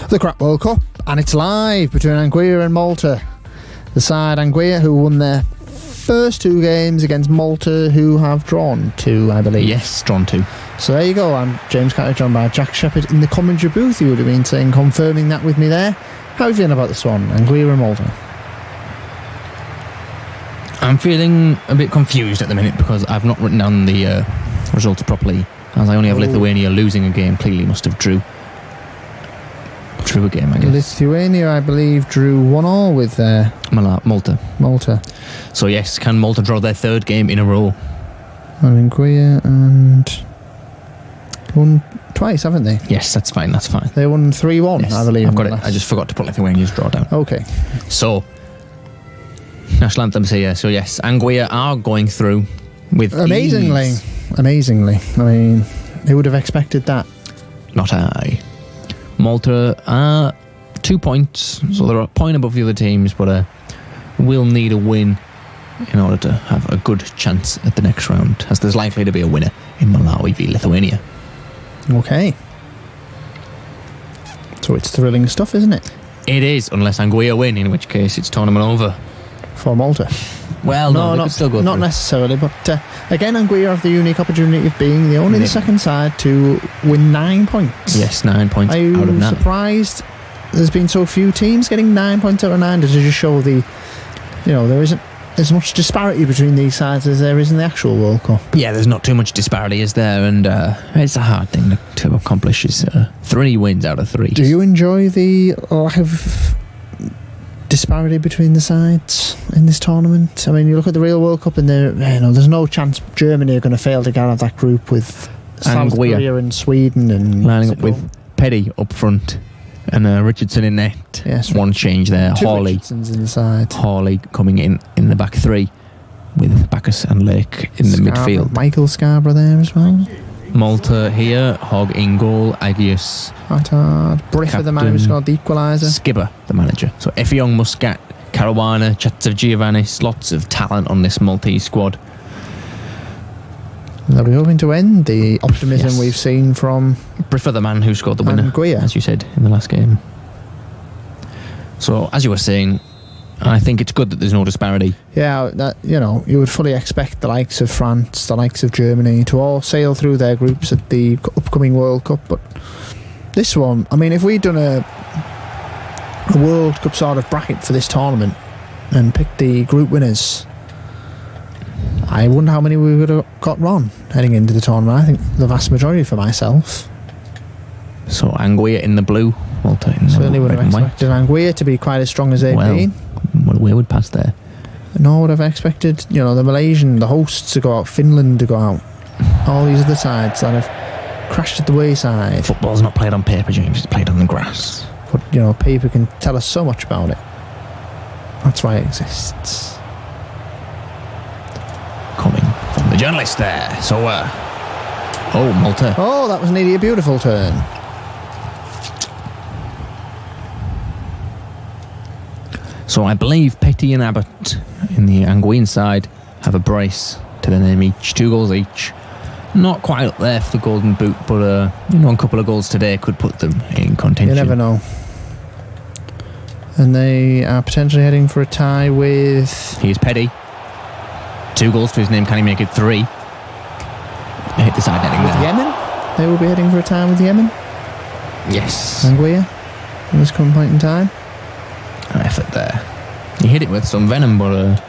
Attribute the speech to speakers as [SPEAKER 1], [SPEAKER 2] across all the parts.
[SPEAKER 1] The Crap World Cup, and it's live between Anguilla and Malta. The side Anguilla, who won their first 2 games against Malta, who have drawn 2, I believe.
[SPEAKER 2] Yes, drawn 2.
[SPEAKER 1] So there you go. I'm James Carter, joined by Jack Shepherd in the commentary booth. You would have been saying, confirming that with me there. How are you feeling about this one, Anguilla and Malta?
[SPEAKER 2] I'm feeling a bit confused at the minute because I've not written down the results properly, as I only have Lithuania losing a game. Clearly must have drew a game, I guess.
[SPEAKER 1] Lithuania, I believe, drew 1-1 with Malta.
[SPEAKER 2] So yes, can Malta draw their 3rd game in a row?
[SPEAKER 1] And Anguilla and won twice, haven't they?
[SPEAKER 2] Yes, that's fine.
[SPEAKER 1] They won 3-1,
[SPEAKER 2] yes,
[SPEAKER 1] I believe.
[SPEAKER 2] I've got it. I just forgot to put Lithuania's draw down.
[SPEAKER 1] Okay.
[SPEAKER 2] So, national anthems here. So yes, Anguilla are going through with
[SPEAKER 1] Amazingly.
[SPEAKER 2] ease.
[SPEAKER 1] I mean, who would have expected that?
[SPEAKER 2] Not I. Malta are 2 points, so they're a point above the other teams, but will need a win in order to have a good chance at the next round, as there's likely to be a winner in Malawi v Lithuania.
[SPEAKER 1] Okay. So it's thrilling stuff, isn't it?
[SPEAKER 2] It is, unless Anguilla win, in which case it's tournament over.
[SPEAKER 1] For Malta.
[SPEAKER 2] Well, no, they could still go
[SPEAKER 1] not
[SPEAKER 2] through.
[SPEAKER 1] Necessarily, but again, Anguilla have the unique opportunity of being the only the second side to win 9 points.
[SPEAKER 2] Yes, 9 points
[SPEAKER 1] out
[SPEAKER 2] of 9.
[SPEAKER 1] Are you surprised there's been so few teams getting 9 points out of 9? Does it just show there isn't as much disparity between these sides as there is in the actual World Cup?
[SPEAKER 2] Yeah, there's not too much disparity, is there? And it's a hard thing to accomplish. Is 3 wins out of 3.
[SPEAKER 1] Do you enjoy the lack of disparity between the sides in this tournament? I mean, you look at the real World Cup and there's no chance Germany are going to fail to get out of that group with South Korea and Sweden and
[SPEAKER 2] lining up with Petty up front and Richardson in net.
[SPEAKER 1] Yes,
[SPEAKER 2] one change there. Hawley
[SPEAKER 1] Richardson's inside.
[SPEAKER 2] Hawley coming in the back 3 with Bacchus and Lake in the midfield.
[SPEAKER 1] Michael Scarborough there as well.
[SPEAKER 2] Malta here, Hogg in goal, Agius,
[SPEAKER 1] Briffa, the man who scored the equaliser.
[SPEAKER 2] Skibber, the manager. So Effiong, Muscat, Caruana, Chatsev Giovannis, lots of talent on this Maltese squad.
[SPEAKER 1] Are we hoping to end the optimism we've seen from
[SPEAKER 2] Briffa, the man who scored the winner,
[SPEAKER 1] Anguilla,
[SPEAKER 2] as you said in the last game. So, as you were saying, I think it's good that there's no disparity.
[SPEAKER 1] Yeah, you would fully expect the likes of France, the likes of Germany to all sail through their groups at the upcoming World Cup. But this one, I mean, if we'd done a World Cup sort of bracket for this tournament and picked the group winners, I wonder how many we would have got wrong heading into the tournament. I think the vast majority for myself.
[SPEAKER 2] So Anguilla in the blue, Malta in the
[SPEAKER 1] certainly would
[SPEAKER 2] red
[SPEAKER 1] have
[SPEAKER 2] and white.
[SPEAKER 1] expected Anguilla to be quite as strong as they've been.
[SPEAKER 2] Well, we would pass there.
[SPEAKER 1] Nor would have expected, the Malaysian, the hosts to go out, Finland to go out. All these other sides that have crashed at the wayside.
[SPEAKER 2] Football's not played on paper, James, it's played on the grass.
[SPEAKER 1] But, paper can tell us so much about it. That's why it exists.
[SPEAKER 2] Coming from the journalist there. So, Malta.
[SPEAKER 1] Oh, that was nearly a beautiful turn.
[SPEAKER 2] So I believe Petty and Abbott in the Anguillan side have a brace to their name each, 2 goals each. Not quite up there for the golden boot, but a couple of goals today could put them in contention.
[SPEAKER 1] You never know. And they are potentially heading for a tie with...
[SPEAKER 2] Here's Petty. 2 goals to his name. Can he make it 3? They hit the side netting
[SPEAKER 1] with
[SPEAKER 2] there.
[SPEAKER 1] Yemen? They will be heading for a tie with Yemen?
[SPEAKER 2] Yes.
[SPEAKER 1] Anguilla at this current point in time.
[SPEAKER 2] An effort there. He hit it with some venom, but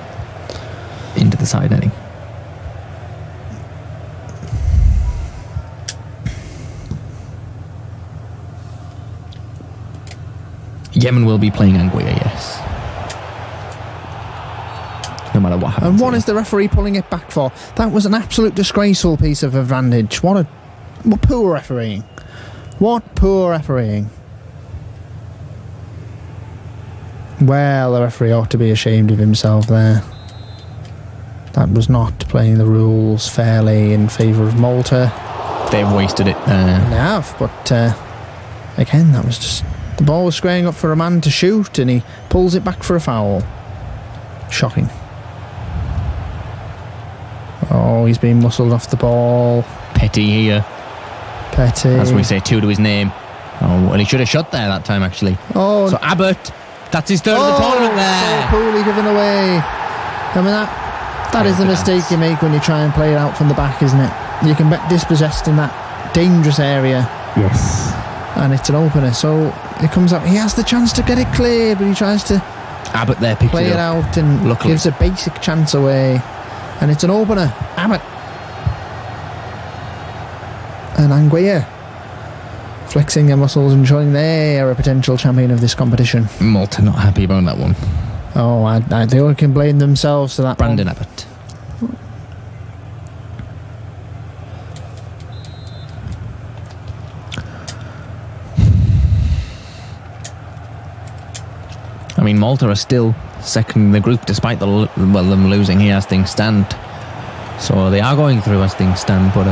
[SPEAKER 2] into the side netting. Yemen will be playing Anguilla, yes. No matter what happens.
[SPEAKER 1] And what is the referee pulling it back for? That was an absolute disgraceful piece of advantage. What poor refereeing. What poor refereeing. Well, the referee ought to be ashamed of himself there. That was not playing the rules fairly in favour of Malta.
[SPEAKER 2] They've wasted it.
[SPEAKER 1] They have, but again, that was just... The ball was squaring up for a man to shoot and he pulls it back for a foul. Shocking. Oh, he's being muscled off the ball.
[SPEAKER 2] Petty here.
[SPEAKER 1] Petty.
[SPEAKER 2] As we say, 2 to his name. Oh, and he should have shot there that time, actually.
[SPEAKER 1] Oh,
[SPEAKER 2] So Abbott, that's his third of the tournament there.
[SPEAKER 1] So poorly given away. I mean, that is the mistake you make when you try and play it out from the back, isn't it? You can get dispossessed in that dangerous area.
[SPEAKER 2] Yes.
[SPEAKER 1] And it's an opener, so it comes up. He has the chance to get it clear, but he tries to
[SPEAKER 2] Abbott there picked
[SPEAKER 1] play
[SPEAKER 2] it
[SPEAKER 1] it
[SPEAKER 2] up.
[SPEAKER 1] out and
[SPEAKER 2] Luckily.
[SPEAKER 1] gives a basic chance away. And it's an opener. Abbott. And Anguilla flexing their muscles and showing they are a potential champion of this competition.
[SPEAKER 2] Malta not happy about that one.
[SPEAKER 1] Oh, they all can blame themselves for that
[SPEAKER 2] Brandon
[SPEAKER 1] one.
[SPEAKER 2] Abbott. I mean, Malta are still second in the group despite them losing here as things stand. So they are going through as things stand, but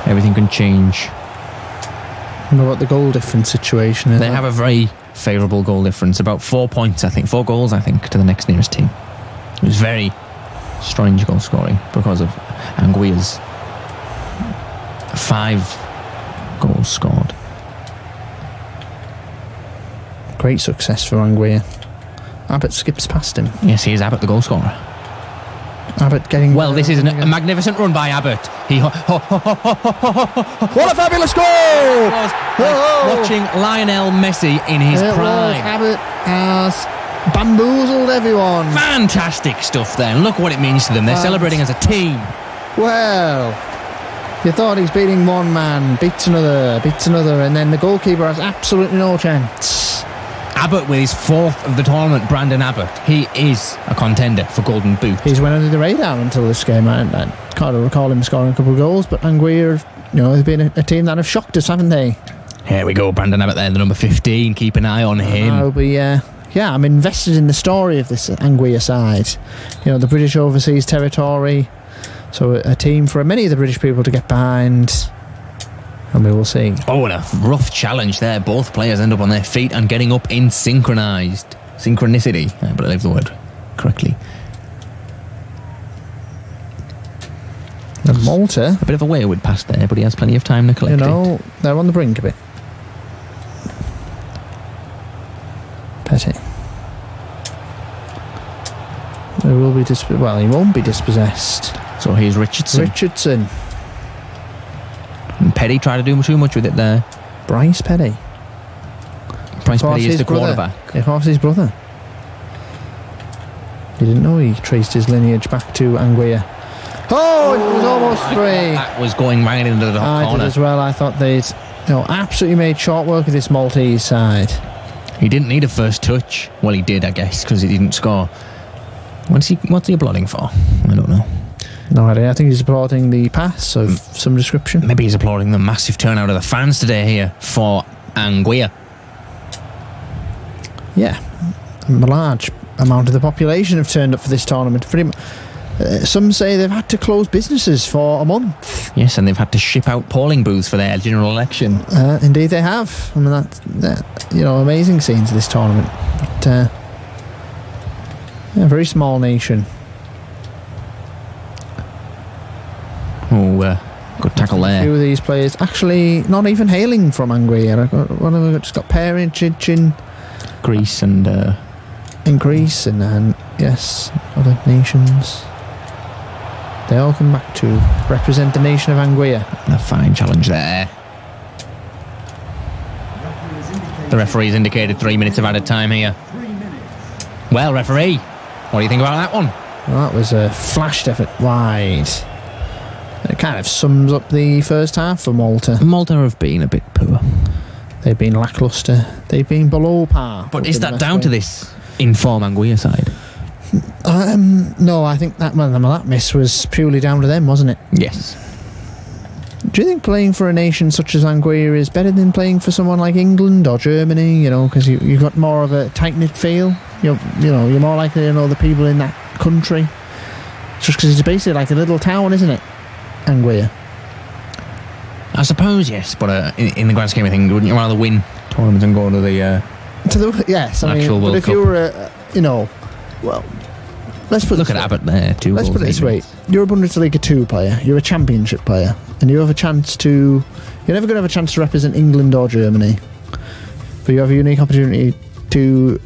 [SPEAKER 2] everything can change.
[SPEAKER 1] I don't know what the goal difference situation is.
[SPEAKER 2] They have a very favourable goal difference, about 4 points, I think, 4 goals, I think, to the next nearest team. It was very strange goal scoring because of Anguilla's 5 goals scored.
[SPEAKER 1] Great success for Anguilla. Abbott skips past him.
[SPEAKER 2] Yes, he is Abbott, the goal scorer.
[SPEAKER 1] Abbott getting...
[SPEAKER 2] Well, this is a magnificent run by Abbott.
[SPEAKER 1] What a fabulous goal!
[SPEAKER 2] Was like watching Lionel Messi in his prime.
[SPEAKER 1] Abbott has bamboozled everyone.
[SPEAKER 2] Fantastic stuff there. And look what it means to them. They're celebrating as a team.
[SPEAKER 1] Well, you thought he's beating one man, beats another, and then the goalkeeper has absolutely no chance.
[SPEAKER 2] Abbott with his 4th of the tournament, Brandon Abbott. He is a contender for Golden Boot.
[SPEAKER 1] He's went under the radar until this game. I can't recall him scoring a couple of goals, but Anguilla, has been a team that have shocked us, haven't they?
[SPEAKER 2] Here we go, Brandon Abbott there, the number 15. Keep an eye on him.
[SPEAKER 1] I'll be, I'm invested in the story of this Anguilla side. The British overseas territory. So a team for many of the British people to get behind. And we will see.
[SPEAKER 2] Oh, and a rough challenge there. Both players end up on their feet and getting up in synchronicity. I believe the word correctly.
[SPEAKER 1] And Malta,
[SPEAKER 2] A bit of a wayward pass there, but he has plenty of time to collect it.
[SPEAKER 1] they're on the brink a bit. Petty. He will be he won't be dispossessed.
[SPEAKER 2] So here's Richardson. And Petty tried to do too much with it there.
[SPEAKER 1] Bryce Petty.
[SPEAKER 2] Bryce Petty is the quarterback.
[SPEAKER 1] Of course, his brother. You didn't know he traced his lineage back to Anguilla. Oh, it was almost 3.
[SPEAKER 2] That was going right into the top
[SPEAKER 1] I
[SPEAKER 2] corner.
[SPEAKER 1] did as well. I thought they'd absolutely made short work of this Maltese side.
[SPEAKER 2] He didn't need a first touch. Well, he did, I guess, because he didn't score. What's he applauding for? I don't know.
[SPEAKER 1] No idea. I think he's applauding the pass of some description.
[SPEAKER 2] Maybe he's applauding the massive turnout of the fans today here for Anguilla.
[SPEAKER 1] Yeah, a large amount of the population have turned up for this tournament. Some say they've had to close businesses for a month.
[SPEAKER 2] Yes, and they've had to ship out polling booths for their general election.
[SPEAKER 1] Indeed, they have. I mean, that's amazing scenes of this tournament. But a very small nation.
[SPEAKER 2] Oh, good tackle
[SPEAKER 1] A few
[SPEAKER 2] there.
[SPEAKER 1] of these players actually not even hailing from Anguilla. One of them just got parentage in
[SPEAKER 2] Greece and
[SPEAKER 1] Greece and yes, other nations. They all come back to represent the nation of Anguilla.
[SPEAKER 2] a fine challenge there. The referee's indicated 3 minutes of added time here. Well, referee, what do you think about that one?
[SPEAKER 1] Well, that was a flashed effort wide. It kind of sums up the first half for Malta.
[SPEAKER 2] Malta have been a bit poor.
[SPEAKER 1] They've been lacklustre. They've been below par.
[SPEAKER 2] But is that down to this inform Anguilla side?
[SPEAKER 1] No, I think that miss was purely down to them, wasn't it?
[SPEAKER 2] Yes.
[SPEAKER 1] Do you think playing for a nation such as Anguilla is better than playing for someone like England or Germany? Because you've got more of a tight-knit feel. You're more likely to know the people in that country. Just because it's basically like a little town, isn't it? Anguilla.
[SPEAKER 2] I suppose, yes, but in the grand scheme of things, wouldn't you rather win tournaments and go to the
[SPEAKER 1] yes, I mean,
[SPEAKER 2] actual World
[SPEAKER 1] but if
[SPEAKER 2] Cup?
[SPEAKER 1] you were let's put
[SPEAKER 2] Look at Abbott there, 2
[SPEAKER 1] Let's
[SPEAKER 2] goals,
[SPEAKER 1] put it this
[SPEAKER 2] 8
[SPEAKER 1] way:
[SPEAKER 2] minutes.
[SPEAKER 1] you're a Bundesliga 2 player, you're a Championship player, and you have a chance to. You're never going to have a chance to represent England or Germany. But you have a unique opportunity to,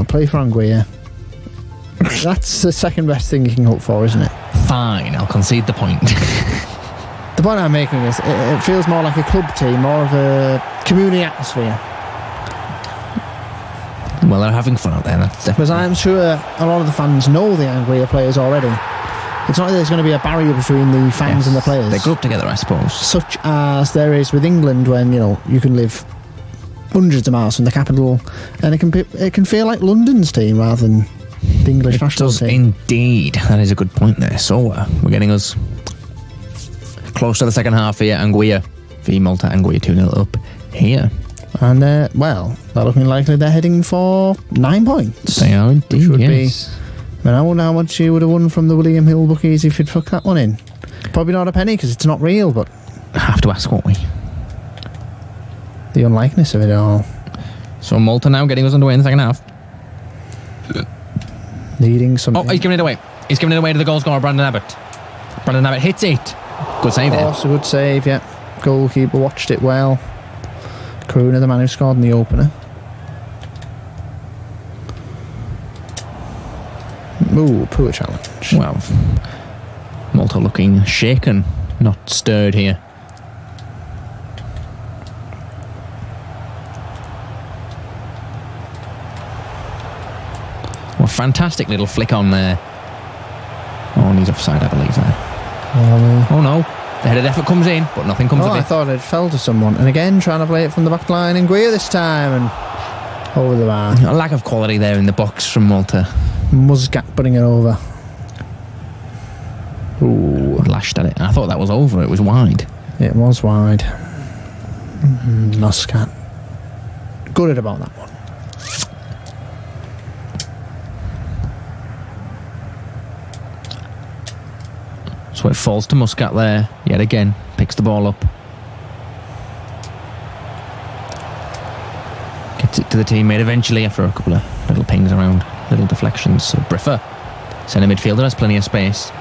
[SPEAKER 1] play for Anguilla. That's the second best thing you can hope for, isn't it?
[SPEAKER 2] Fine, I'll concede the point.
[SPEAKER 1] The point I'm making is it feels more like a club team, more of a community atmosphere.
[SPEAKER 2] Well, they're having fun out there.
[SPEAKER 1] Because I'm sure a lot of the fans know the Anguilla players already. It's not like there's going to be a barrier between the fans and the players.
[SPEAKER 2] They grew up together, I suppose.
[SPEAKER 1] Such as there is with England when, you can live hundreds of miles from the capital and it can feel like London's team rather than the English national team.
[SPEAKER 2] Indeed. That is a good point there. So we're getting us close to the second half here. Anguilla v Malta. Anguilla 2-0 up here.
[SPEAKER 1] And, they're looking likely they're heading for 9 points.
[SPEAKER 2] They are indeed,
[SPEAKER 1] which would
[SPEAKER 2] yes.
[SPEAKER 1] be... I wonder how much you would have won from the William Hill bookies if you'd fucked that one in. Probably not a penny because it's not real, but...
[SPEAKER 2] Have to ask, won't we?
[SPEAKER 1] The unlikeness of it all.
[SPEAKER 2] So Malta now getting us underway in the second half.
[SPEAKER 1] Needing something.
[SPEAKER 2] Oh, he's giving it away. He's giving it away to the goal scorer, Brandon Abbott. Brandon Abbott hits it. Good save there.
[SPEAKER 1] It's a good save, yeah. Goalkeeper watched it well. Karuna, the man who scored in the opener. Ooh, poor challenge.
[SPEAKER 2] Well, Malta looking shaken, not stirred here. Well, fantastic little flick on there. Oh, and he's offside, I believe, there. Oh no, the headed effort comes in, but nothing comes of it.
[SPEAKER 1] I thought it fell to someone. And again, trying to play it from the back line. Anguilla this time, and over the bar.
[SPEAKER 2] A lack of quality there in the box from Malta.
[SPEAKER 1] Muscat putting it over.
[SPEAKER 2] Ooh, lashed at it. I thought that was over. It was wide.
[SPEAKER 1] It was wide. Muscat. Gutted about that one.
[SPEAKER 2] So it falls to Muscat there, yet again, picks the ball up. Gets it to the teammate eventually after a couple of little pings around, little deflections. So Briffa, centre midfielder, has plenty of space.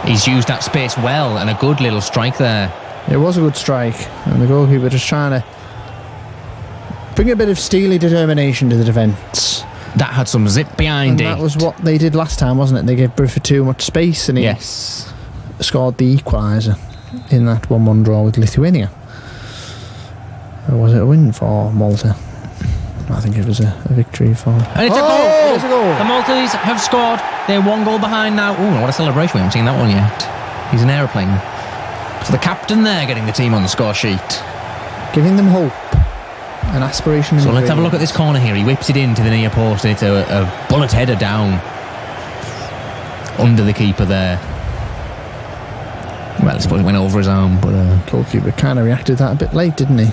[SPEAKER 2] He's used that space well, and a good little strike there.
[SPEAKER 1] It was a good strike, and the goalkeeper just trying to bring a bit of steely determination to the defence.
[SPEAKER 2] That had some zip behind it.
[SPEAKER 1] That was what they did last time, wasn't it? They gave Briffa too much space, and he scored the equaliser in that 1-1 draw with Lithuania. Or was it a win for Malta? I think it was a victory for...
[SPEAKER 2] And it's a goal!
[SPEAKER 1] It's a goal!
[SPEAKER 2] The Maltese have scored. They're 1 goal behind now. Oh, what a celebration. We haven't seen that one yet. He's an aeroplane. So the captain there getting the team on the score sheet.
[SPEAKER 1] Giving them hope. An aspiration.
[SPEAKER 2] So let's have a look at this corner here. He whips it into the near post, and it's a bullet header down under the keeper there. Well, I suppose it went over his arm, but
[SPEAKER 1] goalkeeper kind of reacted that a bit late, didn't he?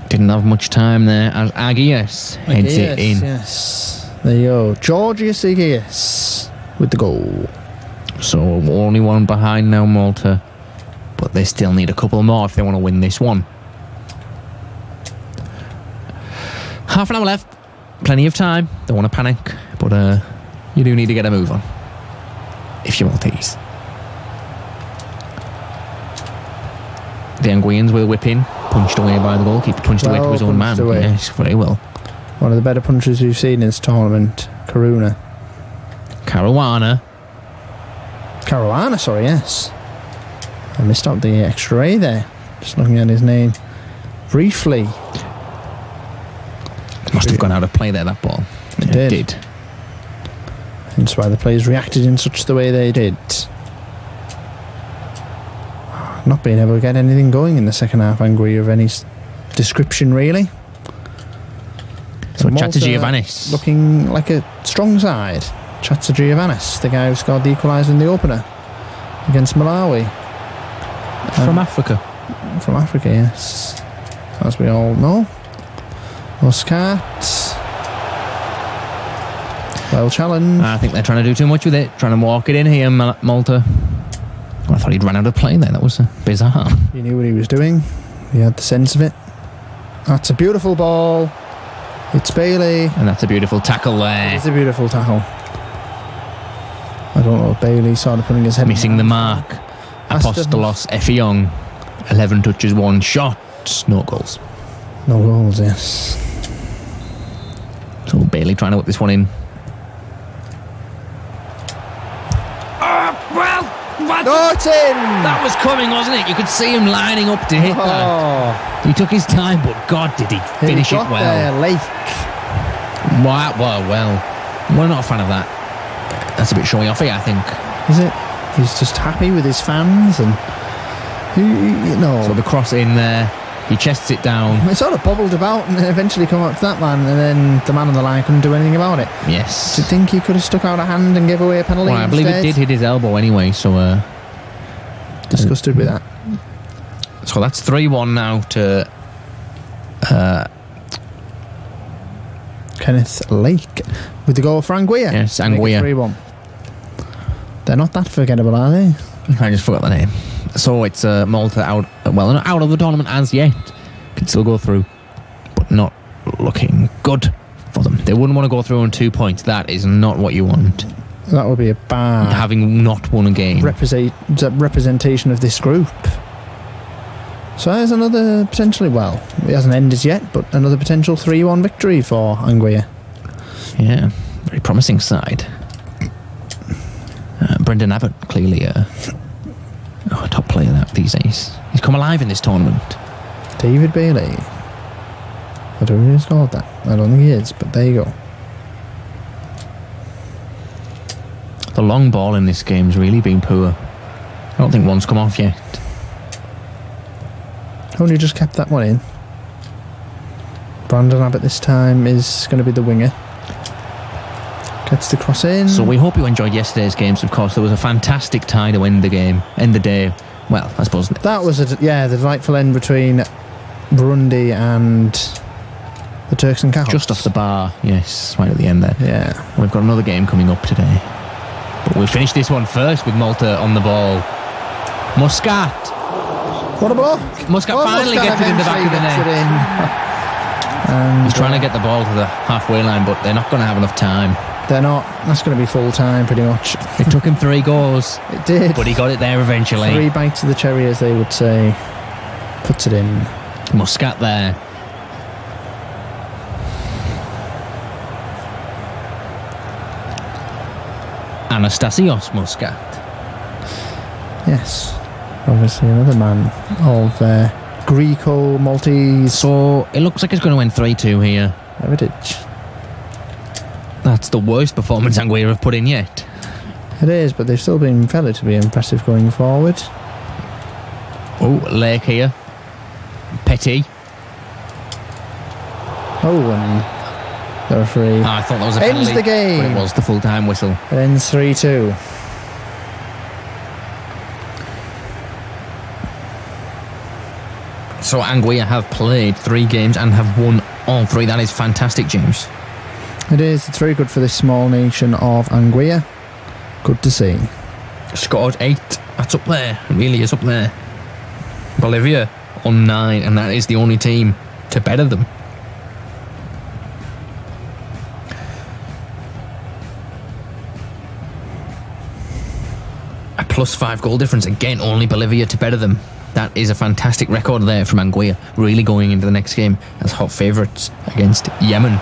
[SPEAKER 2] Didn't have much time there as AGIUS heads it in.
[SPEAKER 1] Yes, there you go. GEORGIOS AGIUS with the goal.
[SPEAKER 2] So only 1 behind now, Malta, but they still need a couple more if they want to win this one. Half an hour left, plenty of time. Don't want to panic, but you do need to get a move on if you're Maltese. The Anguillans will whip in, punched away by the goalkeeper, punched away to his own man.
[SPEAKER 1] Away.
[SPEAKER 2] Yes, very well.
[SPEAKER 1] One of the better punches we've seen in this tournament, Caruana, sorry, yes. I missed out the extra A there. Just looking at his name briefly.
[SPEAKER 2] Must have gone out of play there, that ball.
[SPEAKER 1] It did. Hence why the players reacted in such the way they did. Not being able to get anything going in the second half, Anguilla, of any description, really.
[SPEAKER 2] So Giovannis
[SPEAKER 1] looking like a strong side. Giovannis, the guy who scored the equaliser in the opener against Malawi.
[SPEAKER 2] From Africa.
[SPEAKER 1] From Africa, yes. As we all know. Muscat. Well challenged.
[SPEAKER 2] I think they're trying to do too much with it. Trying to walk it in here, Malta. I thought he'd run out of play there. That was bizarre.
[SPEAKER 1] He knew what he was doing. He had the sense of it. That's a beautiful ball. It's Bailey.
[SPEAKER 2] And that's a beautiful tackle there.
[SPEAKER 1] It's a beautiful tackle. I don't know if Bailey started putting his head...
[SPEAKER 2] Missing the mark. Apostolos Effiong. 11 touches, 1 shot, no goals.
[SPEAKER 1] No goals, yes.
[SPEAKER 2] So Bailey trying to whip this one in.
[SPEAKER 1] Oh, it's in!
[SPEAKER 2] That was coming, wasn't it? You could see him lining up to hit that. He took his time, but God, did he finish it well.
[SPEAKER 1] There, Lake.
[SPEAKER 2] Wow, well. We're not a fan of that. That's a bit showy offy, I think.
[SPEAKER 1] Is it? He's just happy with his fans and...
[SPEAKER 2] So the cross in there, he chests it down.
[SPEAKER 1] It sort of bobbled about and eventually come up to that man, and then the man on the line couldn't do anything about it.
[SPEAKER 2] Yes.
[SPEAKER 1] Do you think he could have stuck out a hand and gave away a penalty
[SPEAKER 2] Well, I believe it did hit his elbow anyway, so...
[SPEAKER 1] disgusted with that.
[SPEAKER 2] So that's 3-1 now to...
[SPEAKER 1] Kenneth Lake with the goal for Anguilla.
[SPEAKER 2] Yes, Anguilla.
[SPEAKER 1] 3-1. They're not that forgettable, are they?
[SPEAKER 2] I just forgot the name. So it's Malta out, well, not out of the tournament as yet. Could still go through, but not looking good for them. They wouldn't want to go through on 2 points. That is not what you want.
[SPEAKER 1] That would be a bad...
[SPEAKER 2] Having not won a game.
[SPEAKER 1] Representation of this group. So there's another potentially, well, it hasn't ended yet, but another potential 3-1 victory for Anguilla.
[SPEAKER 2] Yeah, very promising side. Brendan Abbott, clearly a top player these days. He's come alive in this tournament.
[SPEAKER 1] David Bailey. I don't know who's called that. I don't think he is, but there you go.
[SPEAKER 2] The long ball in this game's really been poor. I don't think one's come off yet.
[SPEAKER 1] Only just kept that one in. Brandon Abbott this time is going to be the winger. Gets the cross in.
[SPEAKER 2] So we hope you enjoyed yesterday's games, of course. There was a fantastic tie to end the day. Well, I suppose.
[SPEAKER 1] That was, the delightful end between Burundi and the Turks and Caicos.
[SPEAKER 2] Just off the bar, yes, right at the end there.
[SPEAKER 1] Yeah.
[SPEAKER 2] We've got another game coming up today. But we'll finish this one first with Malta on the ball. Muscat.
[SPEAKER 1] What a block.
[SPEAKER 2] Muscat finally gets it in the back of the net. He's trying to get the ball to the halfway line, but they're not going to have enough time.
[SPEAKER 1] They're not. That's going to be full time, pretty much.
[SPEAKER 2] It took him 3 goals.
[SPEAKER 1] It did.
[SPEAKER 2] But he got it there eventually.
[SPEAKER 1] 3 bites of the cherry, as they would say. Puts it in.
[SPEAKER 2] Muscat there. Anastasios Muscat.
[SPEAKER 1] Yes. Obviously another man of Greco-Maltese.
[SPEAKER 2] So it looks like it's going to end 3-2 here.
[SPEAKER 1] Heritage.
[SPEAKER 2] That's the worst performance Anguilla have put in yet.
[SPEAKER 1] It is, but they've still been relatively impressive going forward.
[SPEAKER 2] Oh, Lake here. Petty.
[SPEAKER 1] Oh, and the referee.
[SPEAKER 2] I thought that was a penalty.
[SPEAKER 1] Ends the game.
[SPEAKER 2] But it was the full-time whistle.
[SPEAKER 1] It ends 3-2.
[SPEAKER 2] So Anguilla have played 3 games and have won all 3. That is fantastic, James.
[SPEAKER 1] It is. It's very good for this small nation of Anguilla. Good to see.
[SPEAKER 2] Scored 8. That's up there. It really is up there. Bolivia on 9, and that is the only team to better them. A +5 goal difference. Again, only Bolivia to better them. That is a fantastic record there from Anguilla, really going into the next game as hot favourites against Yemen.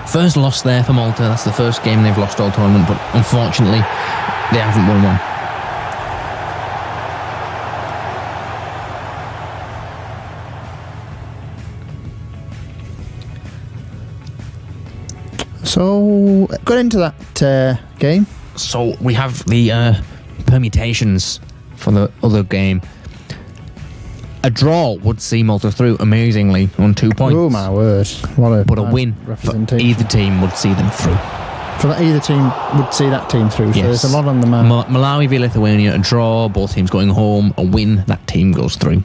[SPEAKER 2] First loss there for Malta. That's the first game they've lost all tournament, but unfortunately they haven't won one.
[SPEAKER 1] So, got into that game.
[SPEAKER 2] So we have the permutations for the other game. A draw would see Malta through amazingly on 2 points.
[SPEAKER 1] Oh my word!
[SPEAKER 2] But a win for either team would see them through.
[SPEAKER 1] For either team would see that team through. So
[SPEAKER 2] Yes.
[SPEAKER 1] there's a lot on the map.
[SPEAKER 2] Malawi v Lithuania, a draw, both teams going home. A win, that team goes through.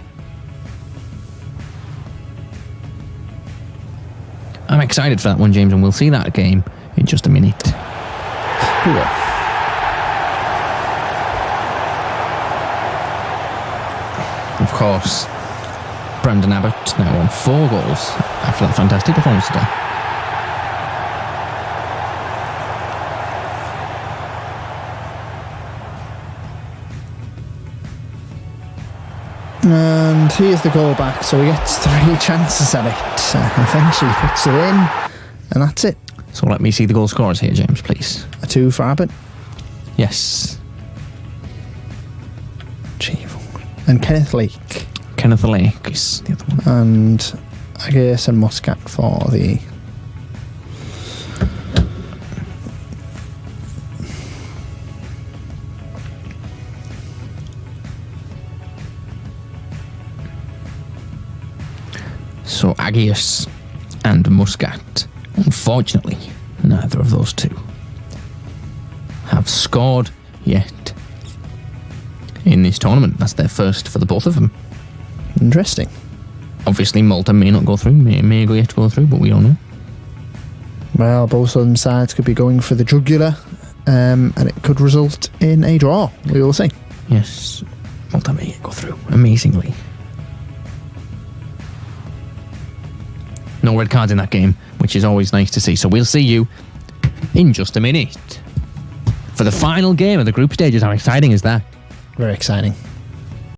[SPEAKER 2] I'm excited for that one, James, and we'll see that game in just a minute.
[SPEAKER 1] Yeah.
[SPEAKER 2] Of course, Brandon Abbott now on 4 goals after that fantastic performance today.
[SPEAKER 1] here's the goal back, so he gets 3 chances at it. Eventually puts it in, and that's it.
[SPEAKER 2] So let me see the goal scorers here, James, please.
[SPEAKER 1] A 2 for Abbott.
[SPEAKER 2] Yes.
[SPEAKER 1] And Kenneth Lake.
[SPEAKER 2] Kenneth Lake is the other one.
[SPEAKER 1] And AGIUS and MUSCAT for the...
[SPEAKER 2] So AGIUS and MUSCAT. Unfortunately, neither of those two have scored yet in this tournament. That's their first for the both of them.
[SPEAKER 1] Interesting.
[SPEAKER 2] Obviously, Malta may not go through, may go yet to go through, but we don't know.
[SPEAKER 1] Well, both of them sides could be going for the jugular, and it could result in a draw. We will see.
[SPEAKER 2] Yes, Malta may go through, amazingly. No red cards in that game, which is always nice to see. So we'll see you in just a minute for the final game of the group stages. How exciting is that?
[SPEAKER 1] Very exciting.